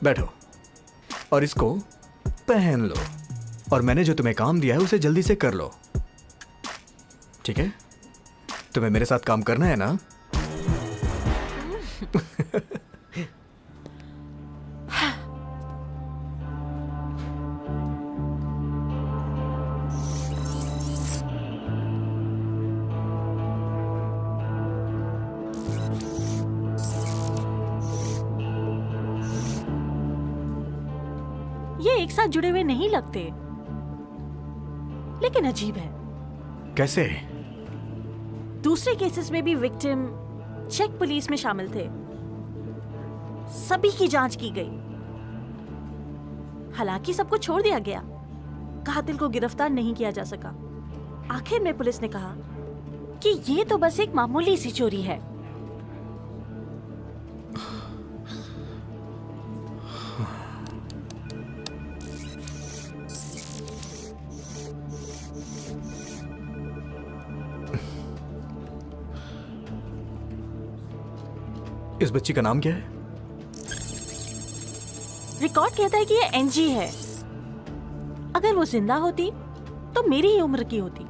बैठो और इसको पहन लो, और मैंने जो तुम्हें काम दिया है उसे जल्दी से कर लो, ठीक है? तुम्हें मेरे साथ काम करना है ना? ये एक साथ जुड़े हुए नहीं लगते, लेकिन अजीब है। कैसे? दूसरे केसेस में भी विक्टिम चेक पुलिस में शामिल थे, सभी की जांच की गई, हालांकि सबको छोड़ दिया गया, कातिल को गिरफ्तार नहीं किया जा सका। आखिर में पुलिस ने कहा कि ये तो बस एक मामूली सी चोरी है। इस बच्ची का नाम क्या है? रिकॉर्ड कहता है कि ये एनजी है। अगर वो जिंदा होती तो मेरी ही उम्र की होती।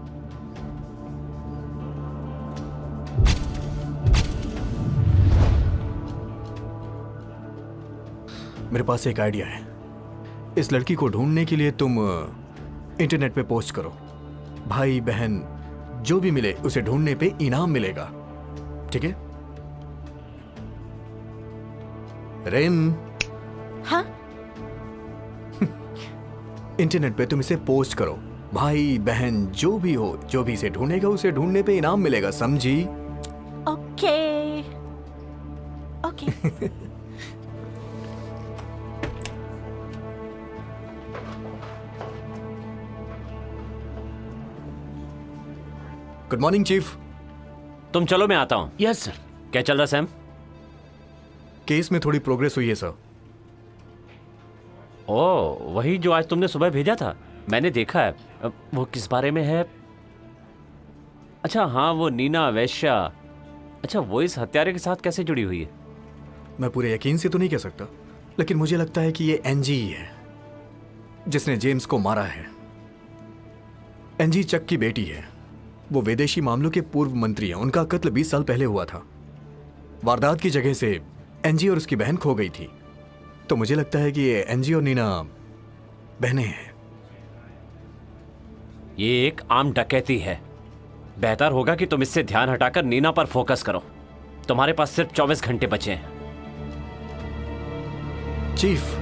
मेरे पास एक आइडिया है। इस लड़की को ढूंढने के लिए तुम इंटरनेट पे पोस्ट करो, भाई बहन जो भी मिले उसे ढूंढने पे इनाम मिलेगा, ठीक है? रेम, हाँ? इंटरनेट पे तुम इसे पोस्ट करो, भाई बहन जो भी हो, जो भी इसे ढूंढेगा उसे ढूंढने पे इनाम मिलेगा, समझी? Okay okay. Good morning chief. तुम चलो, मैं आता हूँ। Yes sir. क्या चल रहा सैम? केस में थोड़ी प्रोग्रेस हुई है सर। ओह, वही जो आज तुमने सुबह भेजा था, मैंने देखा है। वो किस बारे में है? अच्छा हाँ, वो नीना वैश्या। अच्छा, वो इस हत्यारे के साथ कैसे जुड़ी हुई है? मैं पूरे यकीन से तो नहीं कह सकता, लेकिन मुझे लगता है कि ये एनजी ही है जिसने जेम्स को मारा है। एनजी चक की बेटी है, वो विदेशी मामलों के पूर्व मंत्री हैं। उनका कत्ल 20 साल पहले हुआ था। वारदात की जगह से एनजी और उसकी बहन खो गई थी, तो मुझे लगता है कि ये एनजी और नीना बहनें हैं। ये एक आम डकैती है। बेहतर होगा कि तुम इससे ध्यान हटाकर नीना पर फोकस करो। तुम्हारे पास सिर्फ 24 घंटे बचे हैं। चीफ,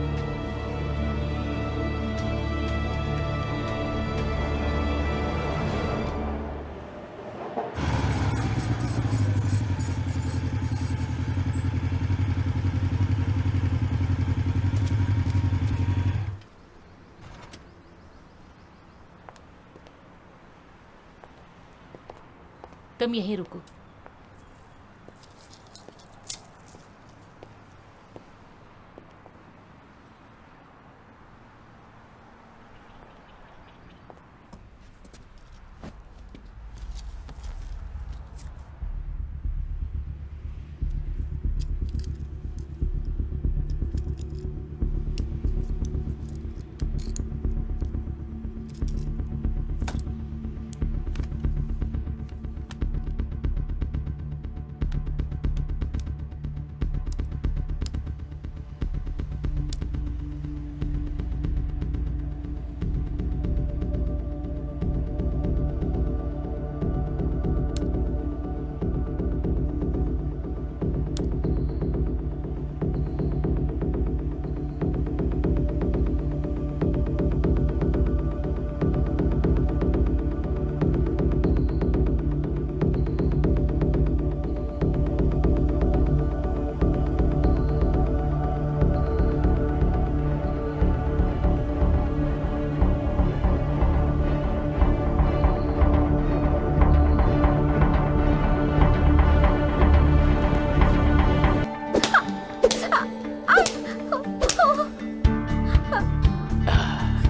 तुम यहीं रुको।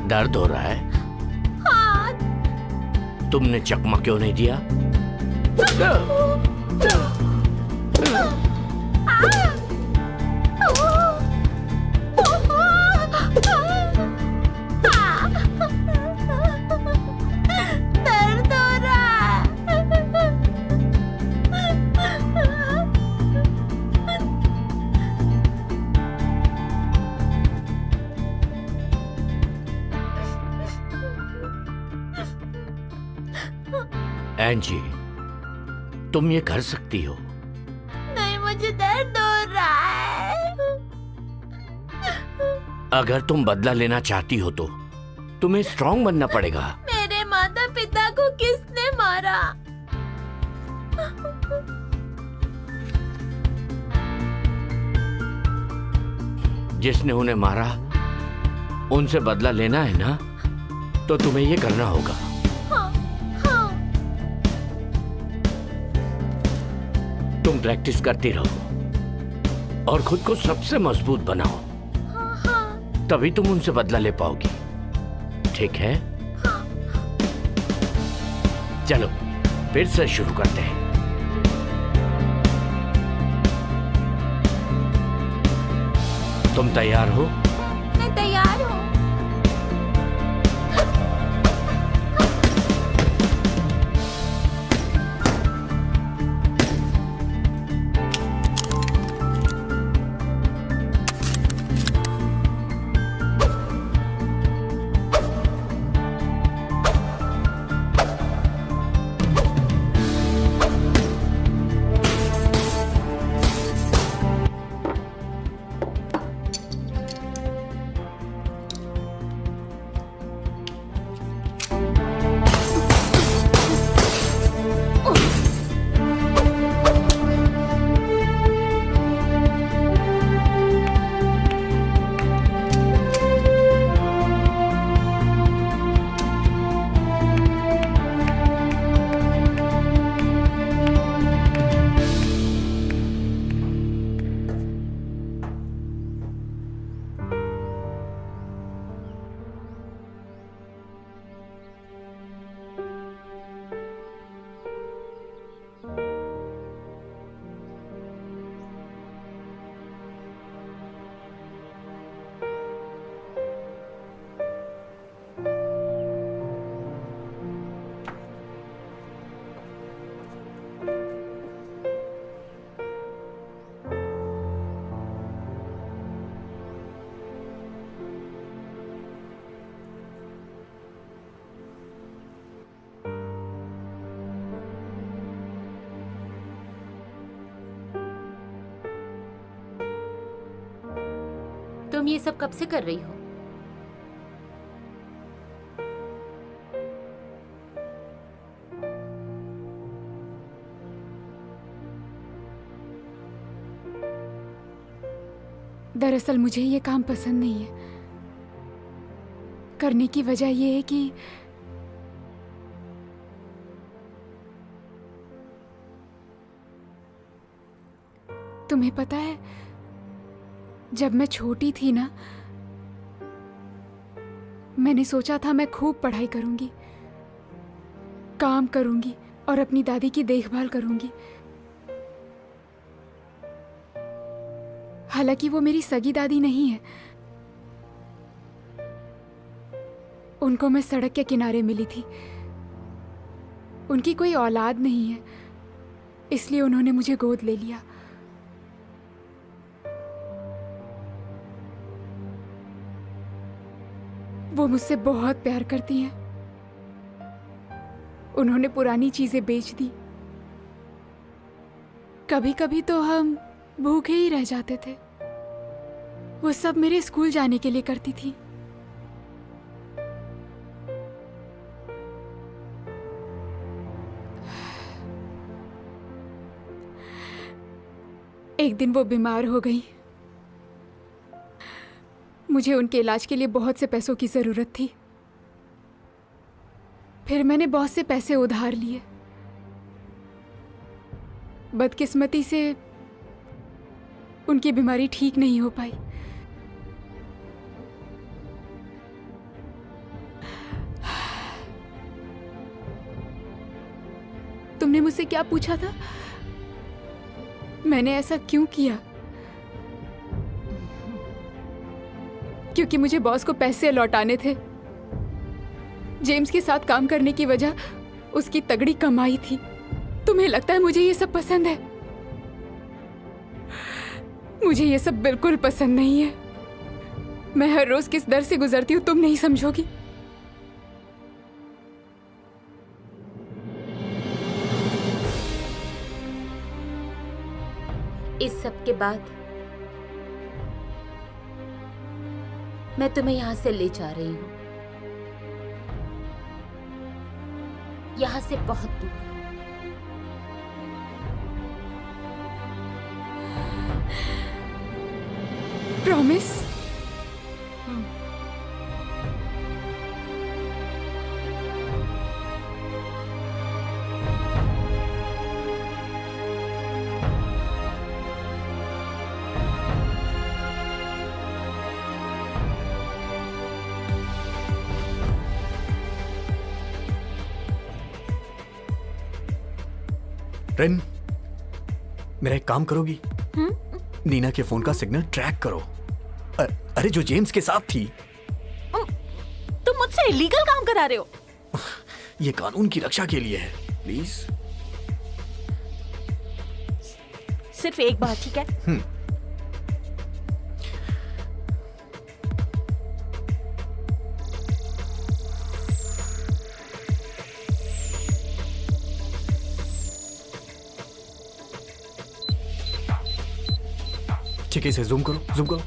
दर्द हो रहा है? हाँ। तुमने चकमा क्यों नहीं दिया? एंजी, तुम ये कर सकती हो। नहीं, मुझे दर्द हो रहा है। अगर तुम बदला लेना चाहती हो तो तुम्हें स्ट्रांग बनना पड़ेगा। मेरे माता पिता को किसने मारा? जिसने उन्हें मारा उनसे बदला लेना है ना, तो तुम्हें ये करना होगा। हाँ, हाँ। तुम प्रैक्टिस करती रहो और खुद को सबसे मजबूत बनाओ, तभी तुम उनसे बदला ले पाओगी। ठीक है? चलो फिर से शुरू करते हैं। तुम तैयार हो? मैं तैयार हूँ। तुम ये सब कब से कर रही हो? दरअसल मुझे ये काम पसंद नहीं है। करने की वजह यह है कि तुम्हें पता है, जब मैं छोटी थी ना, मैंने सोचा था मैं खूब पढ़ाई करूंगी, काम करूंगी और अपनी दादी की देखभाल करूंगी। हालांकि वो मेरी सगी दादी नहीं है, उनको मैं सड़क के किनारे मिली थी। उनकी कोई औलाद नहीं है, इसलिए उन्होंने मुझे गोद ले लिया। वो मुझसे बहुत प्यार करती हैं। उन्होंने पुरानी चीजें बेच दी। कभी कभी तो हम भूखे ही रह जाते थे। वो सब मेरे स्कूल जाने के लिए करती थी। एक दिन वो बीमार हो गई। मुझे उनके इलाज के लिए बहुत से पैसों की जरूरत थी। फिर मैंने बहुत से पैसे उधार लिए। बदकिस्मती से उनकी बीमारी ठीक नहीं हो पाई। तुमने मुझसे क्या पूछा था? मैंने ऐसा क्यों किया? क्योंकि मुझे बॉस को पैसे लौटाने थे। जेम्स के साथ काम करने की वजह उसकी तगड़ी कमाई थी। तुम्हें लगता है मुझे ये सब पसंद है? मुझे ये सब बिल्कुल पसंद नहीं है। मैं हर रोज किस दर से गुजरती हूँ तुम नहीं समझोगी। के बाद मैं तुम्हें यहाँ से ले जा रही हूँ, यहाँ से बहुत दूर। प्रॉमिस? रेन, मेरा एक काम करोगी? नीना के फोन का सिग्नल ट्रैक करो। अरे जो जेम्स के साथ थी। तुम मुझसे इलीगल काम करा रहे हो। ये कानून की रक्षा के लिए है, प्लीज। सिर्फ एक बार, ठीक है? ठीक है, इसे जूम करो, जूम करो।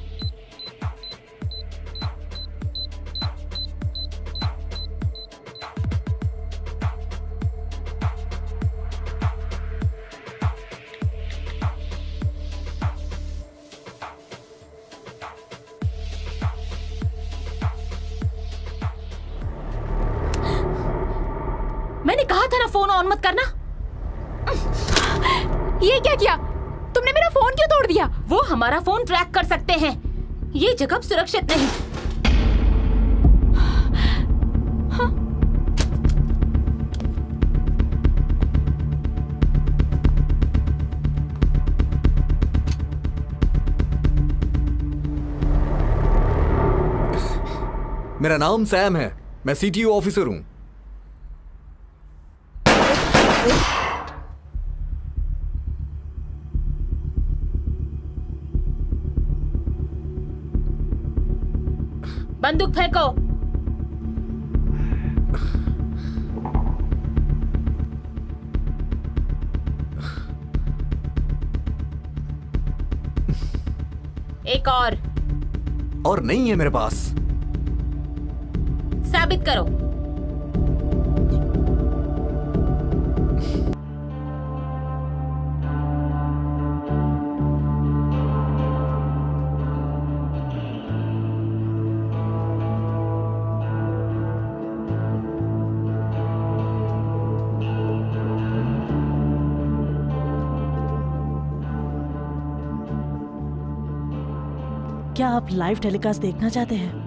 मैंने कहा था ना फोन ऑन मत करना। ये क्या किया तुमने? मेरा फोन क्यों तोड़ दिया? वो हमारा फोन ट्रैक कर सकते हैं, ये जगह सुरक्षित नहीं। मेरा नाम सैम है, मैं सीटीओ ऑफिसर हूं। बंदूक फेंको। एक और नहीं है मेरे पास। साबित करो। क्या आप लाइव टेलीकास्ट देखना चाहते हैं?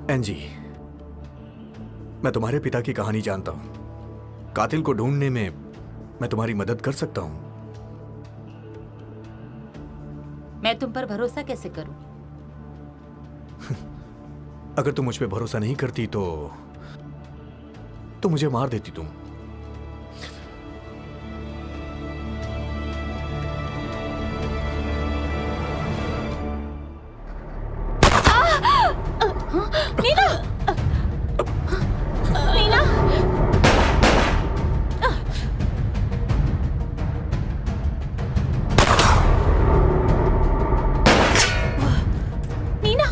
एनजी, मैं तुम्हारे पिता की कहानी जानता हूं। कातिल को ढूंढने में मैं तुम्हारी मदद कर सकता हूं। मैं तुम पर भरोसा कैसे करूं? अगर तुम मुझ पे भरोसा नहीं करती तो मुझे मार देती तुम। नीना! नीना! नीना!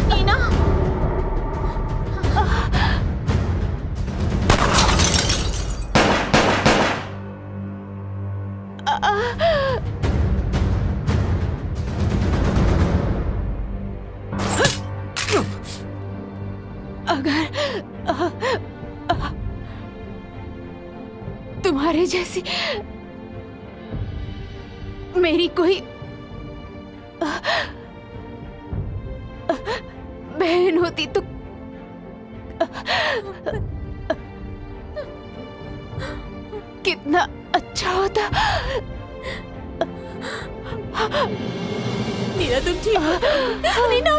नीना! अगर तुम्हारे जैसी मेरी कोई बहन होती तो कितना अच्छा होता। नीना तुम ठीक हो? नीना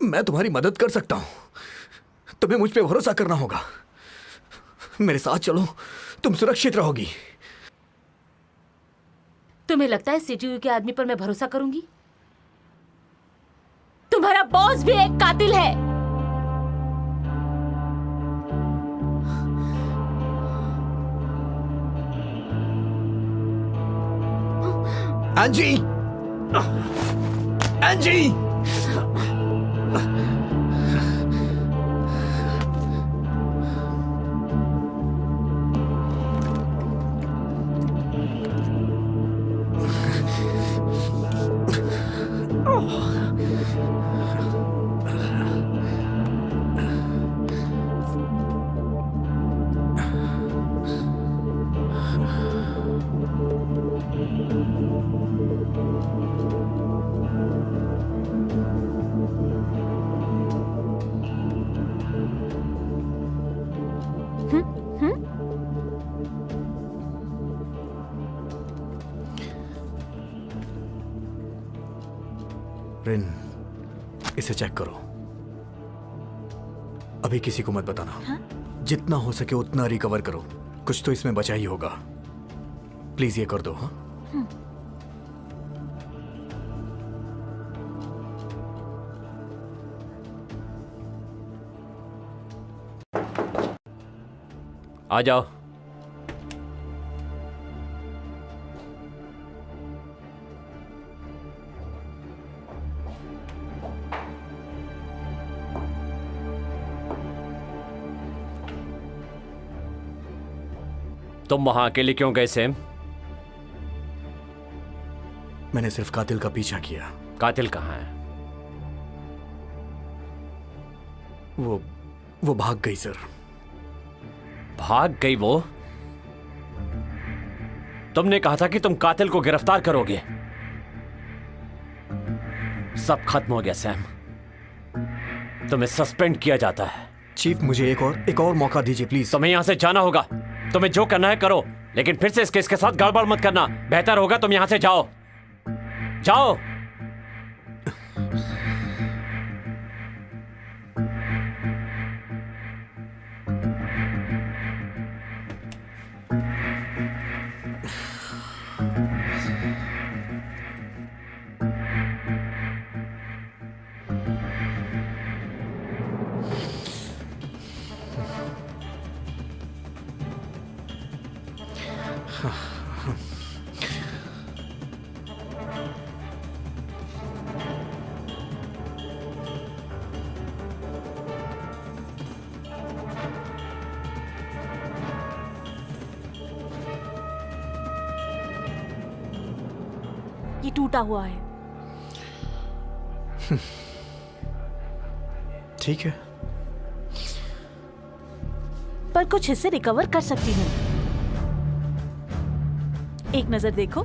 मैं तुम्हारी मदद कर सकता हूं। तुम्हें मुझ पे भरोसा करना होगा। मेरे साथ चलो, तुम सुरक्षित रहोगी। तुम्हें लगता है सीटीयू के आदमी पर मैं भरोसा करूंगी? तुम्हारा बॉस भी एक कातिल है। एंजी! एंजी! रिन, इसे चेक करो। अभी किसी को मत बताना। हाँ? जितना हो सके उतना रिकवर करो। कुछ तो इसमें बचा ही होगा। प्लीज ये कर दो। हाँ, आ जाओ। तुम वहां अकेले क्यों गए सैम? मैंने सिर्फ कातिल का पीछा किया। कातिल कहाँ है? वो भाग गई सर। भाग गई वो? तुमने कहा था कि तुम कातिल को गिरफ्तार करोगे। सब खत्म हो गया सैम। तुम्हें सस्पेंड किया जाता है। चीफ, मुझे एक और मौका दीजिए प्लीज। तुम्हें यहां से जाना होगा। तुम्हें जो करना है करो, लेकिन फिर से इस केस के साथ गड़बड़ मत करना। बेहतर होगा तुम यहां से जाओ। जाओ। ये टूटा हुआ है। ठीक है, पर कुछ हिस्से रिकवर कर सकती हूँ। एक नजर देखो।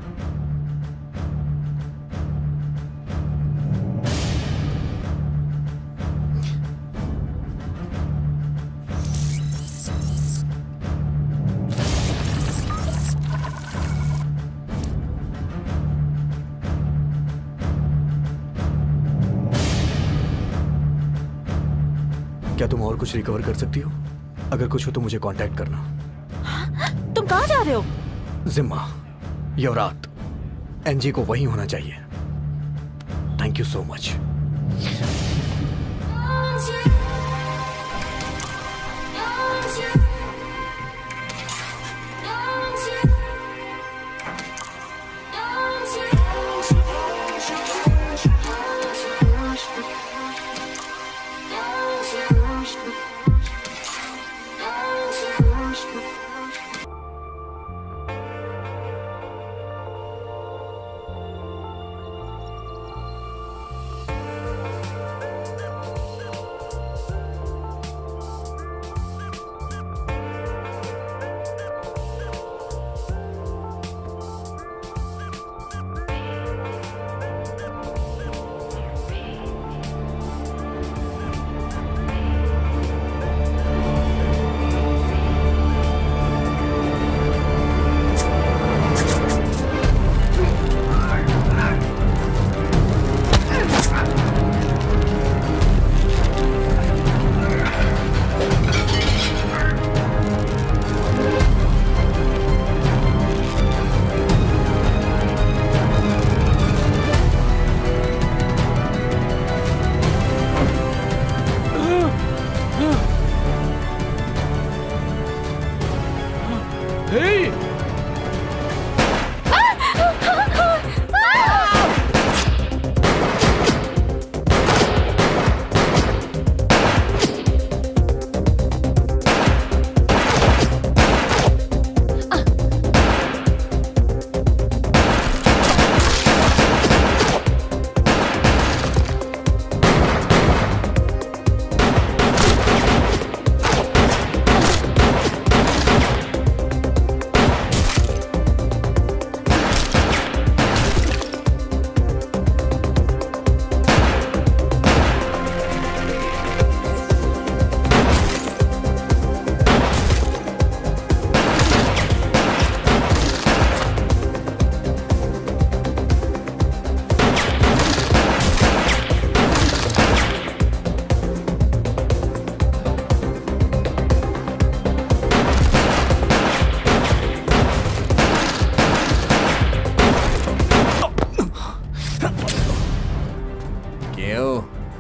क्या तुम और कुछ रिकवर कर सकती हो? अगर कुछ हो तो मुझे कांटेक्ट करना। तुम कहाँ जा रहे हो? जिम्मा, युवरात, एनजी को वहीं होना चाहिए। Thank you so much.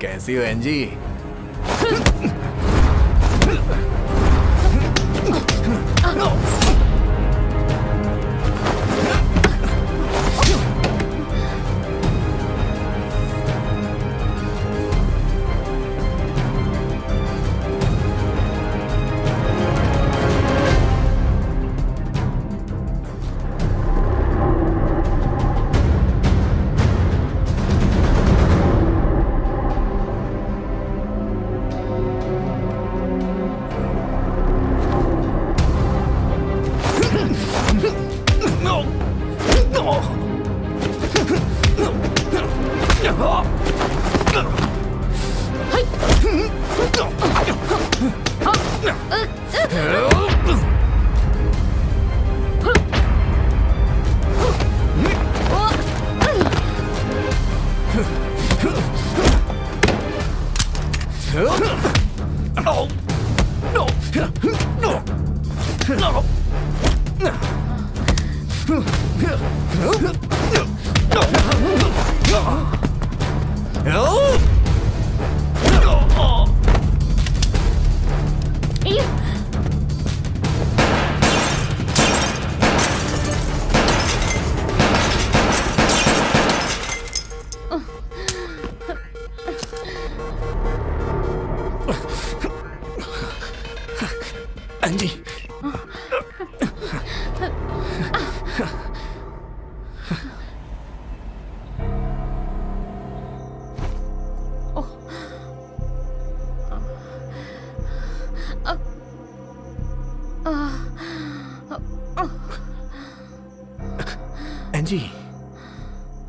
कैसी हो एनजी? एनजी, एनजी,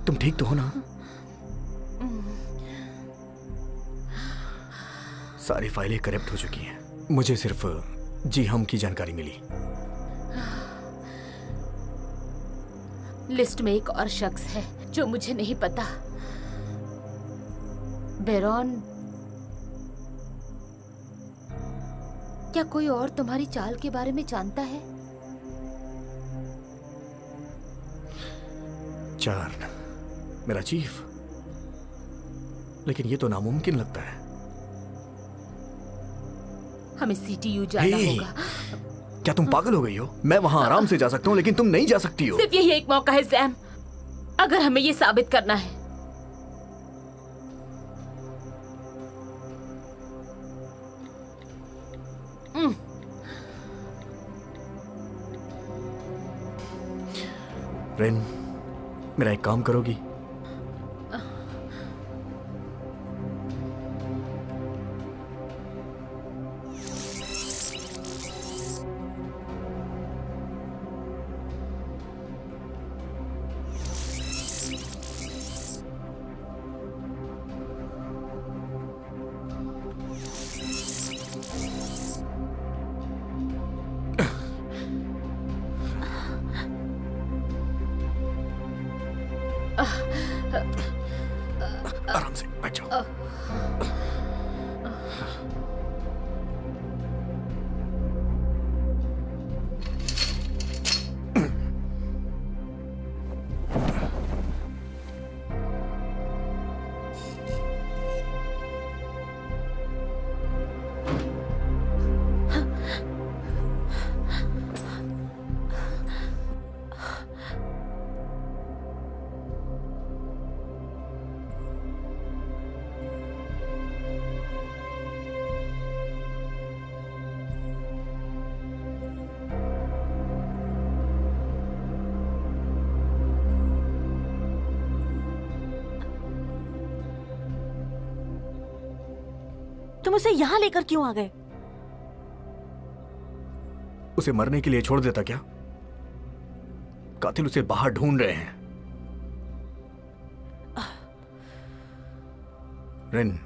तुम ठीक तो हो ना? सारी फाइलें करप्ट हो चुकी हैं। मुझे सिर्फ जी हम की जानकारी मिली। लिस्ट में एक और शख्स है जो मुझे नहीं पता। बेरॉन क्या कोई और तुम्हारी चाल के बारे में जानता है? चार्न, मेरा चीफ। लेकिन ये तो नामुमकिन लगता है। हमें सीटीयू जाना हे, होगा। क्या तुम पागल हो गई हो? मैं वहां आराम से जा सकता हूं, लेकिन तुम नहीं जा सकती हो। सिर्फ यही एक मौका है सैम, अगर हमें ये साबित करना है। रेन, मेरा एक काम करोगी? आराम से बैठ जाओ। तुम उसे यहाँ लेकर क्यों आ गए? उसे मरने के लिए छोड़ देता क्या? कातिल उसे बाहर ढूंढ रहे हैं। रिन,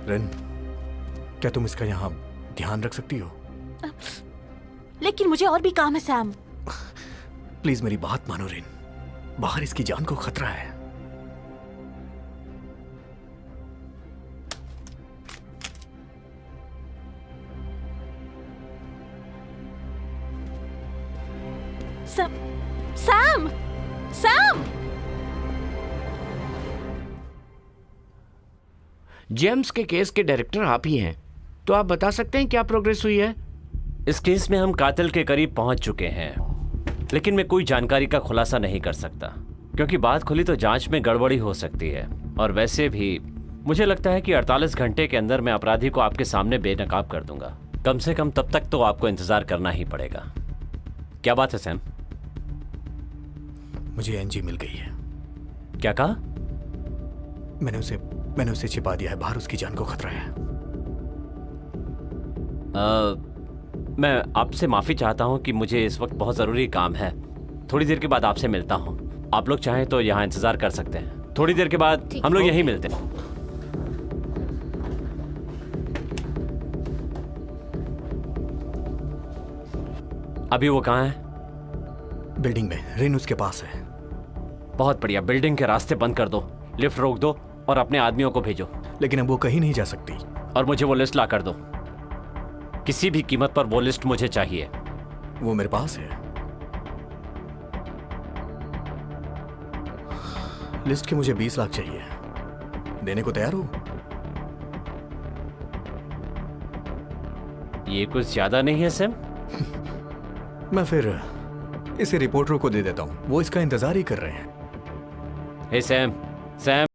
रिन, क्या तुम इसका यहां ध्यान रख सकती हो? लेकिन मुझे और भी काम है सैम। प्लीज मेरी बात मानो रिन, बाहर इसकी जान को खतरा है। Sam, Sam, Sam! जेम्स के केस के डायरेक्टर आप ही हैं, तो आप बता सकते हैं क्या प्रोग्रेस हुई है? इस केस में हम कातिल के करीब पहुंच चुके हैं, लेकिन मैं कोई जानकारी का खुलासा नहीं कर सकता, क्योंकि बात खुली तो जांच में गड़बड़ी हो सकती है। और वैसे भी मुझे लगता है कि 48 घंटे के अंदर मैं अपराधी को आपके सामने बेनकाब कर दूंगा। कम से कम तब तक तो आपको इंतजार करना ही पड़ेगा। क्या बात है सैम? मुझे एनजी मिल गई है। क्या कहा? मैंने उसे छिपा दिया है, बाहर उसकी जान को खतरा है। मैं आपसे माफी चाहता हूं कि मुझे इस वक्त बहुत जरूरी काम है। थोड़ी देर के बाद आपसे मिलता हूं। आप लोग चाहें तो यहाँ इंतजार कर सकते हैं। थोड़ी देर के बाद हम लोग यहीं मिलते हैं। अभी वो कहाँ है? बिल्डिंग में, रिन उसके पास है। बहुत बढ़िया, बिल्डिंग के रास्ते बंद कर दो, लिफ्ट रोक दो और अपने आदमियों को भेजो। लेकिन अब वो कहीं नहीं जा सकती। और मुझे वो लिस्ट ला कर दो। किसी भी कीमत पर वो लिस्ट मुझे चाहिए। वो मेरे पास है। लिस्ट के मुझे 20 लाख चाहिए। देने को तैयार हो? ये कुछ ज्यादा नहीं है सैम? मैं फिर इसे रिपोर्टरों को दे देता हूं, वो इसका इंतजार ही कर रहे हैं। हे सैम, सैम